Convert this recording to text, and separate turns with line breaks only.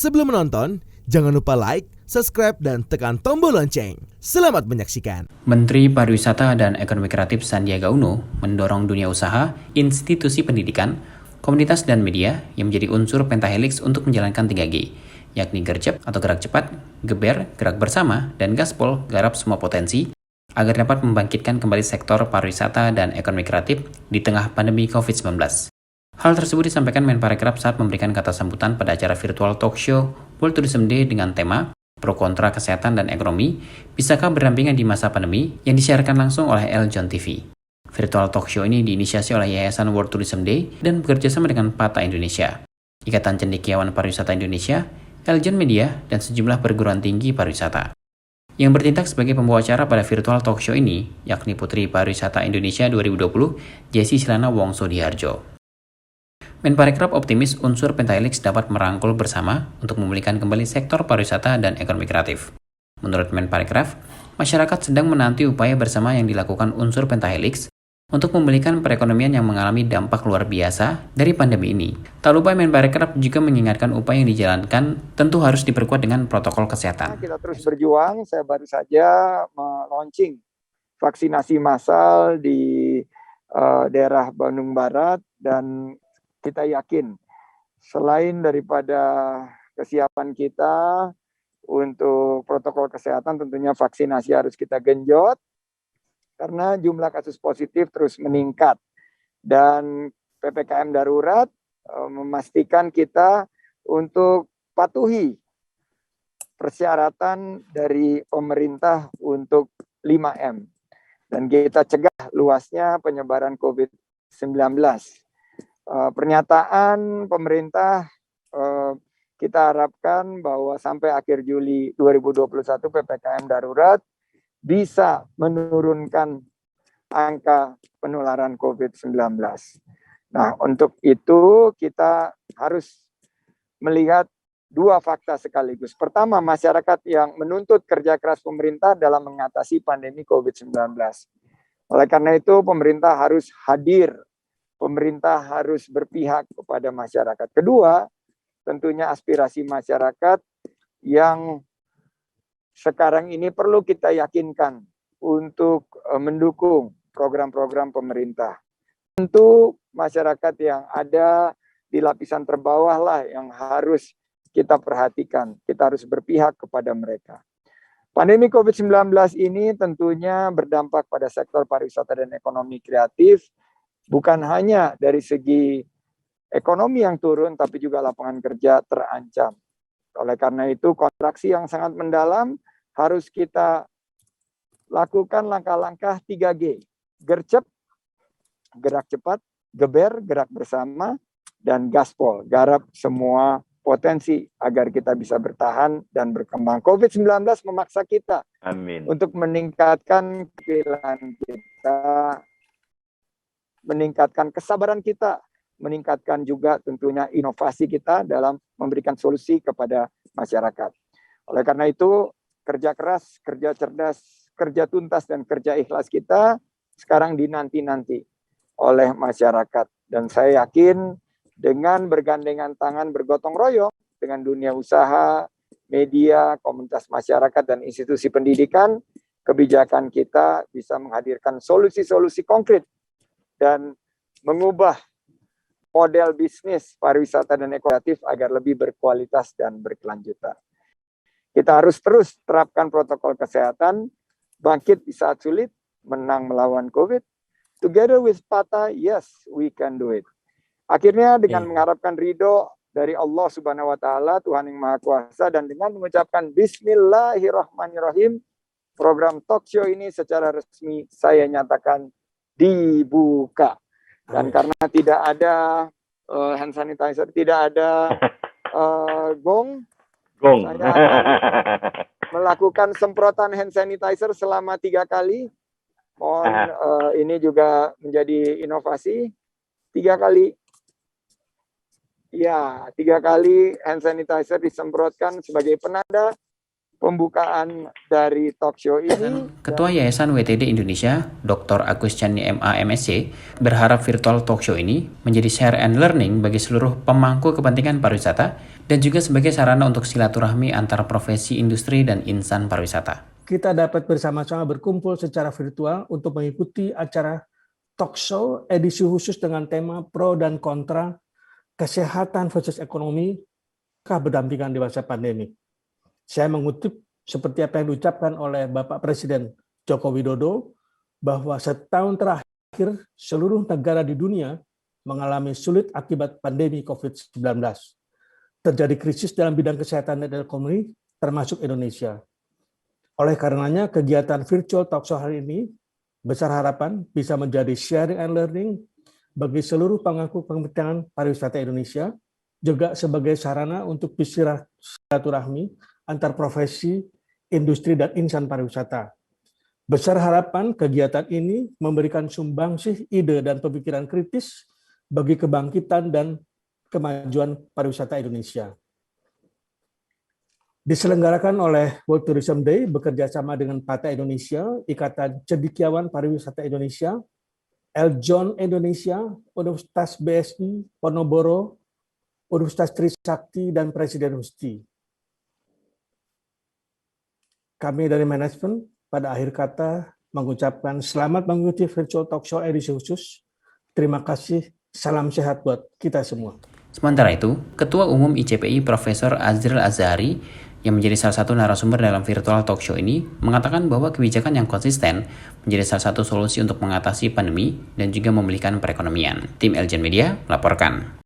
Sebelum menonton, jangan lupa like, subscribe, dan tekan tombol lonceng. Selamat menyaksikan.
Menteri Pariwisata dan Ekonomi Kreatif Sandiaga Uno mendorong dunia usaha, institusi pendidikan, komunitas dan media yang menjadi unsur pentahelix untuk menjalankan 3G, yakni gercep atau gerak cepat, geber, gerak bersama, dan gaspol, garap semua potensi, agar dapat membangkitkan kembali sektor pariwisata dan ekonomi kreatif di tengah pandemi COVID-19. Hal tersebut disampaikan Menparekraf saat memberikan kata sambutan pada acara virtual talk show World Tourism Day dengan tema Pro Kontra Kesehatan dan Ekonomi, Bisakah Berdampingan di Masa Pandemi yang disiarkan langsung oleh Eljon TV. Virtual talk show ini diinisiasi oleh Yayasan World Tourism Day dan bekerjasama dengan PATA Indonesia, Ikatan Cendekiawan Pariwisata Indonesia, Eljon Media, dan sejumlah perguruan tinggi pariwisata. Yang bertindak sebagai pembawa acara pada virtual talk show ini, yakni Putri Pariwisata Indonesia 2020, Jessi Silana Wongso Diharjo. Menparekraf optimis unsur pentahelix dapat merangkul bersama untuk memulihkan kembali sektor pariwisata dan ekonomi kreatif. Menurut Menparekraf, masyarakat sedang menanti upaya bersama yang dilakukan unsur pentahelix untuk memulihkan perekonomian yang mengalami dampak luar biasa dari pandemi ini. Tak lupa Menparekraf juga mengingatkan upaya yang dijalankan tentu harus diperkuat dengan protokol kesehatan.
Kita terus berjuang, saya baru saja launching vaksinasi massal di daerah Bandung Barat dan kita yakin selain daripada kesiapan kita untuk protokol kesehatan, tentunya vaksinasi harus kita genjot karena jumlah kasus positif terus meningkat dan PPKM darurat memastikan kita untuk patuhi persyaratan dari pemerintah untuk 5M dan kita cegah luasnya penyebaran COVID-19. Pernyataan pemerintah kita harapkan bahwa sampai akhir Juli 2021 PPKM darurat bisa menurunkan angka penularan COVID-19. Nah, untuk itu kita harus melihat dua fakta sekaligus. Pertama, masyarakat yang menuntut kerja keras pemerintah dalam mengatasi pandemi COVID-19. Oleh karena itu, pemerintah harus hadir. Pemerintah harus berpihak kepada masyarakat. Kedua, tentunya aspirasi masyarakat yang sekarang ini perlu kita yakinkan untuk mendukung program-program pemerintah. Tentu masyarakat yang ada di lapisan terbawah lah yang harus kita perhatikan. Kita harus berpihak kepada mereka. Pandemi COVID-19 ini tentunya berdampak pada sektor pariwisata dan ekonomi kreatif, bukan hanya dari segi ekonomi yang turun, tapi juga lapangan kerja terancam. Oleh karena itu, kontraksi yang sangat mendalam harus kita lakukan langkah-langkah 3G. Gercep, gerak cepat, geber, gerak bersama, dan gaspol. Garap semua potensi agar kita bisa bertahan dan berkembang. COVID-19 memaksa kita untuk meningkatkan pilihan kita, meningkatkan kesabaran kita, meningkatkan juga tentunya inovasi kita dalam memberikan solusi kepada masyarakat. Oleh karena itu, kerja keras, kerja cerdas, kerja tuntas, dan kerja ikhlas kita sekarang dinanti-nanti oleh masyarakat. Dan saya yakin dengan bergandengan tangan, bergotong royong dengan dunia usaha, media, komunitas masyarakat, dan institusi pendidikan, kebijakan kita bisa menghadirkan solusi-solusi konkret dan mengubah model bisnis pariwisata dan ekonomi agar lebih berkualitas dan berkelanjutan. Kita harus terus terapkan protokol kesehatan, bangkit di saat sulit, menang melawan COVID. Together with PATA, yes, we can do it. Akhirnya dengan mengharapkan ridho dari Allah Subhanahu wa Ta'ala, Tuhan yang Maha Kuasa, dan dengan mengucapkan Bismillahirrahmanirrahim, program talk show ini secara resmi saya nyatakan dibuka. Dan karena tidak ada hand sanitizer, tidak ada gong, saya akan melakukan semprotan hand sanitizer selama 3 kali. Mohon ini juga menjadi inovasi. 3 kali. Ya, 3 kali hand sanitizer disemprotkan sebagai penanda pembukaan dari talk show ini.
Ketua Yayasan WTD Indonesia, Dr. Agus Chani MA MSc, berharap virtual talk show ini menjadi share and learning bagi seluruh pemangku kepentingan pariwisata dan juga sebagai sarana untuk silaturahmi antar profesi industri dan insan pariwisata.
Kita dapat bersama-sama berkumpul secara virtual untuk mengikuti acara talk show edisi khusus dengan tema pro dan kontra kesehatan versus ekonomi berdampingan di masa pandemi. Saya mengutip seperti apa yang diucapkan oleh Bapak Presiden Joko Widodo bahwa setahun terakhir seluruh negara di dunia mengalami sulit akibat pandemi COVID-19. Terjadi krisis dalam bidang kesehatan dan ekonomi termasuk Indonesia. Oleh karenanya kegiatan virtual talk show hari ini besar harapan bisa menjadi sharing and learning bagi seluruh pemangku kepentingan pariwisata Indonesia, juga sebagai sarana untuk bersilaturahmi antar profesi, industri, dan insan pariwisata. Besar harapan kegiatan ini memberikan sumbangsih ide dan pemikiran kritis bagi kebangkitan dan kemajuan pariwisata Indonesia. Diselenggarakan oleh World Tourism Day bekerjasama dengan PATA Indonesia, Ikatan Cendekiawan Pariwisata Indonesia, Eljon Indonesia, Universitas BSI, Ponorogo, Universitas Trisakti, dan Presiden Rusti. Kami dari manajemen pada akhir kata mengucapkan selamat mengikuti virtual talk show edisi khusus. Terima kasih, salam sehat buat kita semua.
Sementara itu, Ketua Umum ICPI Profesor Azril Azhari yang menjadi salah satu narasumber dalam virtual talk show ini mengatakan bahwa kebijakan yang konsisten menjadi salah satu solusi untuk mengatasi pandemi dan juga memulihkan perekonomian. Tim Eljon Media melaporkan.